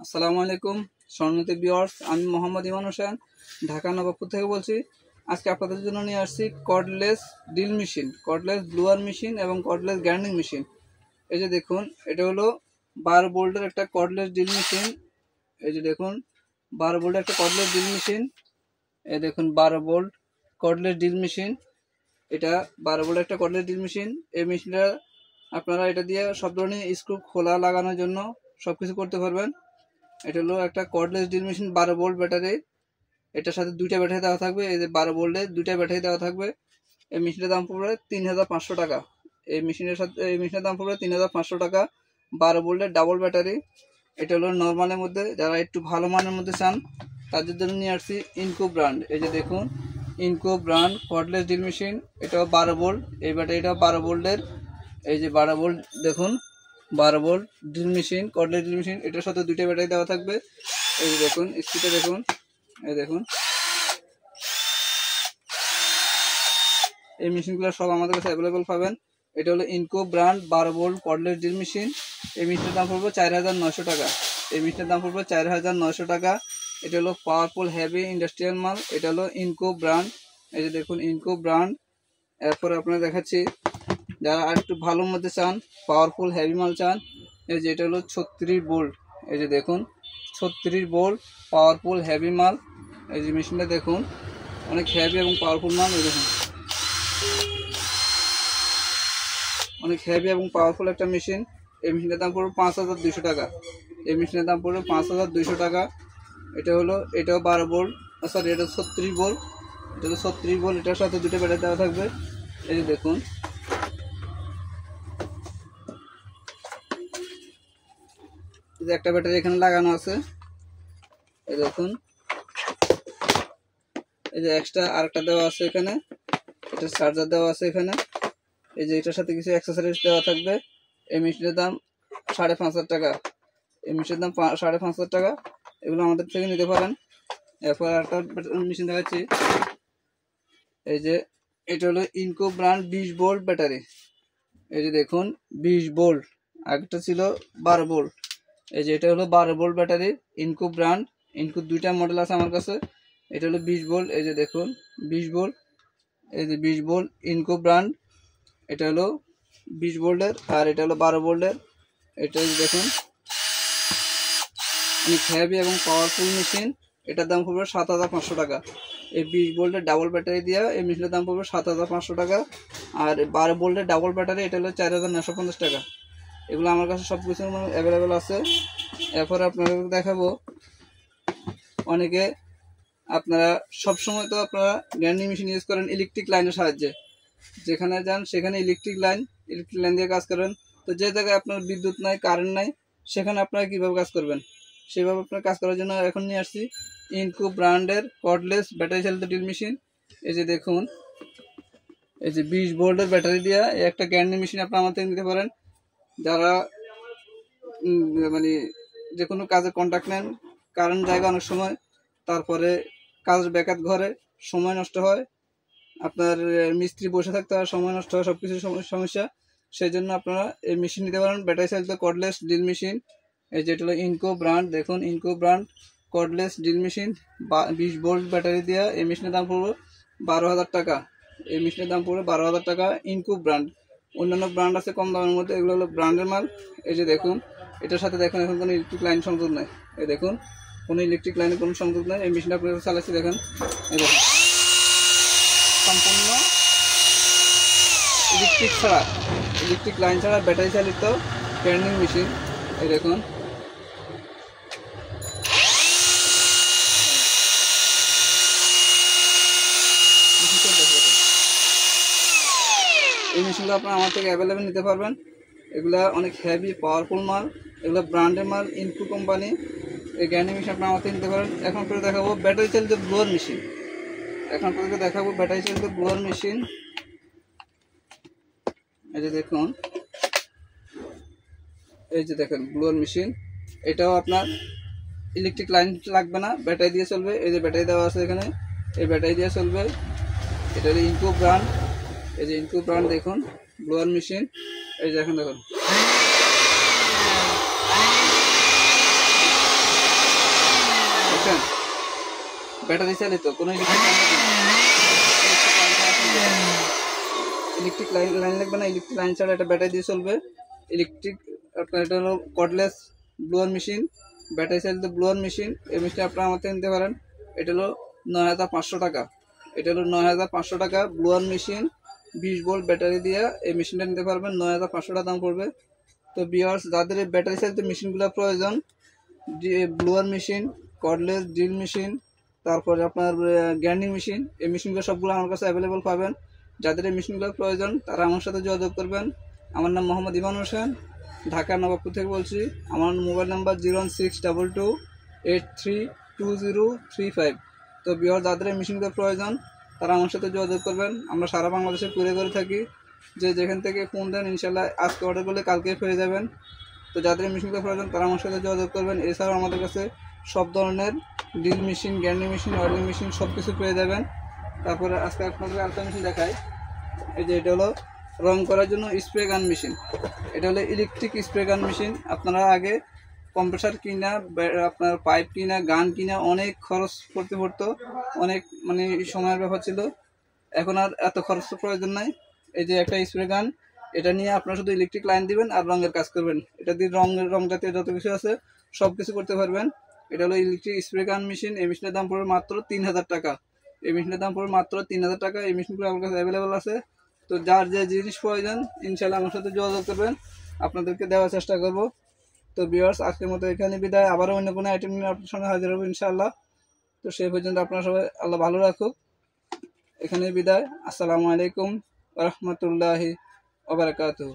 আসসালামু আলাইকুম সম্মানিত ভিউয়ার্স, আমি মোহাম্মদ ইমান হোসেন ঢাকা নবাবপুর থেকে বলছি। আজকে আপনাদের জন্য নিয়ে আসছি cordless drill machine, cordless blower machine এবং কর্ডলেস গ্রাইন্ডিং মেশিন। এই যে দেখুন, এটা হলো 12 ভোল্টের একটা কর্ডলেস ড্রিল মেশিন। এই যে দেখুন 12 ভোল্টের একটা কর্ডলেস ড্রিল মেশিন। এই দেখুন 12 ভোল্ট কর্ডলেস ড্রিল মেশিন। এটা 12 ভোল্টের একটা কর্ডলেস ড্রিল মেশিন। এই মেশিনটা আপনারা এটা দিয়ে সব ধরনের স্ক্রু খোলা লাগানোর জন্য সবকিছু করতে পারবেন। এটা হলো একটা cordless drill machine 12 volt battery. এটার সাথে দুইটা ব্যাটারি দেওয়া থাকবে। এই যে 12 ভোল্টের দুইটা ব্যাটারি দেওয়া থাকবে। এই মেশিনের দাম পড়বে 3500 টাকা। এই মেশিনের দাম পড়বে 3500 টাকা। 12 ভোল্টের ডাবল ব্যাটারি। এটা হলো নর্মালের মধ্যে, যারা একটু ভালো মানের মধ্যে চান তাদের জন্য নিয়ে আসছি ইনকো ব্র্যান্ড। এই যে দেখুন Ingco brand cordless drill machine, এটাও 12 ভোল্ট। এই ব্যাটারিটাও 12 ভোল্টের। এই যে 12 ভোল্ট দেখুন, 12 volt drill machine, cordless drill machine. এটার সাথে দুইটা ব্যাটারি দেওয়া থাকবে। এই যে দেখুন স্পিডটা দেখুন, এই দেখুন এই মেশিনগুলো সব আমাদের কাছে অ্যাভেলেবল পাবেন। এটা হলো Ingco brand 12 volt cordless drill machine. এই মেশিনের দাম পড়বে 4900 টাকা। এই মেশিনের দাম পড়বে 4900 টাকা। এটা হলো পাওয়ারফুল হেভি ইন্ডাস্ট্রিয়াল মাল। এটা হলো ইনকো ব্র্যান্ড। এই যে দেখুন ইনকো ব্র্যান্ড। এরপরে আপনারা দেখাচ্ছি যারা আর একটু ভালোর মধ্যে চান, পাওয়ারফুল হেভি মাল চান, এই যে এটা হলো 36 ভোল্ট। এই যে দেখুন 36 ভোল্ট পাওয়ারফুল হেভি মাল। এই যে মেশিনটা দেখুন অনেক হেভি এবং পাওয়ারফুল মাল। এই দেখুন অনেক হেভি এবং পাওয়ারফুল একটা মেশিন। এই মেশিনের দাম পড়বে 5200 টাকা। এই মেশিনের দাম পড়বে 5200 টাকা। এটাও 12 ভোল্ট, সরি এটা 36 ভোল্ট। এটা হলো 36 ভোল্ট। এটার সাথে দুটো ব্যাটারি দেওয়া থাকবে। এই যে দেখুন একটা ব্যাটারি এখানে লাগানো আছে। এই দেখুন এই যে এক্সট্রা আরেকটা দেওয়া আছে এখানে, এটা চার্জার দেওয়া আছে এখানে। এই যে এটার সাথে কিছু অ্যাক্সেসরিজ দেওয়া থাকবে। এই মেশিনের দাম 5500 টাকা। এই মেশিনের দাম 5500 টাকা। এগুলো আমাদের থেকে নিতে পারেন। এরপর একটা মেশিন দেখাচ্ছি। এই যে এটা হলো ইনকো ব্র্যান্ড 20 ভোল্ট ব্যাটারি। এই যে দেখুন 20 ভোল্ট, আগেরটা ছিল 12 ভোল্ট। এই যে এটা হলো 12 ভোল্ট ব্যাটারি, ইনকো ব্র্যান্ড। ইনকো দুইটা মডেল আছে আমার কাছে। এটা হলো 20 ভোল্ট। এই যে দেখুন 20 ভোল্ট। এই যে 20 ভোল্ট ইনকো ব্র্যান্ড। এটা হলো 20 ভোল্টের আর এটা হলো 12 ভোল্টের। এটা দেখুন অনেক হেভি এবং পাওয়ারফুল মেশিন। এটার দাম পড়বে 7500 টাকা। এই 20 ভোল্টের ডাবল ব্যাটারি দিয়ে এই মেশিনের দাম পড়বে 7500 টাকা। আর 12 ভোল্টের ডাবল ব্যাটারি এটা হলো 4950 টাকা। এগুলো আমার কাছে সব কিছু অ্যাভেলেবেল আছে। এরপরে আপনাদের দেখাবো, অনেকে আপনারা সবসময় তো আপনারা গ্রাইন্ডিং মেশিন ইউজ করেন ইলেকট্রিক লাইনের সাহায্যে। যেখানে যান সেখানে ইলেকট্রিক লাইন দিয়ে কাজ করেন। তো যে জায়গায় আপনার বিদ্যুৎ নাই, কারেন্ট নাই, সেখানে আপনারা কীভাবে কাজ করবেন, সেভাবে আপনার কাজ করার জন্য এখন নিয়ে আসছি ইনকো ব্র্যান্ডের কর্ডলেস ব্যাটারি চালিত ড্রিল মেশিন। এই যে দেখুন এই যে 20 ভোল্টের ব্যাটারি দিয়ে একটা গ্রাইন্ডিং মেশিন আপনারা আমার থেকে নিতে পারেন। যারা মানে যে কোনো কাজে কন্ট্যাক্ট নেন, কারেন্ট জায়গা অনেক সময়, তারপরে কাজের ব্যাঘাত ঘরে, সময় নষ্ট হয়, আপনার মিস্ত্রি বসে থাকতে হয়, সময় নষ্ট হয়, সব কিছু সমস্যা। সেই জন্য আপনারা এই মেশিন নিতে পারেন, ব্যাটারি চালিত কর্ডলেস ড্রিল মেশিন। এই যেটা হলো ইনকো ব্র্যান্ড। দেখুন Ingco brand cordless drill machine 20 volt battery দেওয়া। এই মেশিনের দাম পড়বে 12000 টাকা। এই মেশিনের দাম পড়বে 12000 টাকা, ইনকো ব্র্যান্ড। অন্যান্য ব্র্যান্ড আছে কম দামের মধ্যে, এগুলো হলো ব্র্যান্ডের মাল। এই যে দেখুন এটার সাথে দেখুন এখন কোনো ইলেকট্রিক লাইন সংযোগ নেই। এই দেখুন কোনো ইলেকট্রিক লাইনে কোনো সংযোগ নেই। এই মেশিনটা আপনারা চালাচ্ছি দেখেন, এই দেখুন সম্পূর্ণ ইলেকট্রিক ছাড়া, ইলেকট্রিক লাইন ছাড়া ব্যাটারি চালিত গ্রাইন্ডিং মেশিন। এই দেখুন এই মেশিনগুলো আপনারা আমার থেকে অ্যাভেলেবেল নিতে পারবেন। এগুলা অনেক হেভি পাওয়ারফুল মাল, এগুলো ব্র্যান্ডের মাল, ইনকো কোম্পানি। এই গ্রাইন্ডিং মেশিন আপনারা আমার থেকে নিতে পারেন। এখন করে দেখাবো ব্যাটারি চালিত ব্লোয়ার মেশিন। ব্যাটারি চালিত ব্লোয়ার মেশিন। এই যে দেখুন এই যে দেখেন ব্লোয়ার মেশিন। এটাও আপনার ইলেকট্রিক লাইন লাগবে না, ব্যাটারি দিয়ে চলবে। এই যে ব্যাটারি দেওয়া আছে এখানে, এই ব্যাটারি দিয়ে চলবে। এটা হলো ইনকো ব্র্যান্ড। এই যে ইনকো ব্র্যান্ড দেখুন ব্লোয়ার মেশিন। এই যে এখন দেখুন ব্যাটারি চালিত, কোনো ইলেকট্রিক লাইন লাগবে না। ইলেকট্রিক লাইন ছাড়া এটা ব্যাটারি দিয়ে চলবে। ইলেকট্রিক আপনার এটা হলো কর্ডলেস ব্লোয়ার মেশিন, ব্যাটারি চালিত ব্লোয়ার মেশিন। এই মেশিনটা আপনারা আমার থেকে নিতে পারেন। এটা হলো ৯,৫০০ টাকা। এটা হলো ৯,৫০০ টাকা ব্লোয়ার মেশিন, 20 ভোল্ট ব্যাটারি দিয়ে এই মেশিনটা নিতে পারবেন। ৯,৫০০ টাকা দাম পড়বে। তো ভিউয়ার্স, যাদের এই ব্যাটারি চালিত মেশিনগুলো প্রয়োজন, blower machine, cordless drill machine, তারপরে আপনার গ্রাইন্ডিং মেশিন, এই মেশিনগুলো সবগুলো আমার কাছে অ্যাভেলেবল পাবেন। যাদের এই মেশিনগুলোর প্রয়োজন তারা আমার সাথে যোগাযোগ করবেন। আমার নাম মোহাম্মদ ইমান হোসেন, ঢাকা নবাবপুর থেকে বলছি। আমার মোবাইল নাম্বার 01622832035। তো ভিউয়ার্স, যাদের এই মেশিনগুলোর প্রয়োজন তারা আমার সাথে যোগাযোগ করবেন। আমরা সারা বাংলাদেশে কুরিয়ার করে থাকি। যে যেখান থেকে ফোন দেন ইনশাল্লাহ আজকে অর্ডার করলে কালকে পেয়ে যাবেন। তো যাদের মেশিনগুলো প্রয়োজন তারা আমার সাথে যোগাযোগ করবেন। এছাড়াও আমাদের কাছে সব ধরনের drill machine, grinding machine, welding machine সব কিছু পেয়ে যাবেন। তারপরে আজকে আপনাদের আরেকটা মেশিন দেখাই। এই যে এটা হলো রং করার জন্য স্প্রে গান মেশিন। এটা হলো ইলেকট্রিক স্প্রে গান মেশিন। আপনারা আগে কম্প্রেসার কিনা, আপনার পাইপ কিনা, গান কিনা অনেক খরচ করতে পড়তো, অনেক মানে সময়ের ব্যাপার ছিল। এখন আর এত খরচ প্রয়োজন নাই। এই যে একটা স্প্রে গান, এটা নিয়ে আপনারা শুধু ইলেকট্রিক লাইন দিবেন আর রঙের কাজ করবেন। এটা দিয়ে রং জাতীয় যত কিছু আছে সব কিছু করতে পারবেন। এটা হলো ইলেকট্রিক স্প্রে গান মেশিন। এই মেশিনের দাম পড়বে মাত্র 3,000 টাকা। এই মেশিনের দাম পড়বে মাত্র 3,000 টাকা। এই মেশিনগুলো আমার কাছে অ্যাভেলেবেল আছে। তো যার যে জিনিস প্রয়োজন ইনশাল্লাহ আমার সাথে যোগাযোগ করবেন, আপনাদেরকে দেওয়ার চেষ্টা করব। তো ভিউয়ার্স, আজকের মতো এখানে বিদায়। আবারও অন্য কোনো আইটেম নিয়ে আপনার সঙ্গে হাজির হবো ইনশাআল্লাহ। তো সেই পর্যন্ত আপনারা সবাই আল্লাহ ভালো রাখুক। এখানে বিদায়। আসসালামু আলাইকুম ওয়া রাহমাতুল্লাহি ওয়া বারাকাতুহু।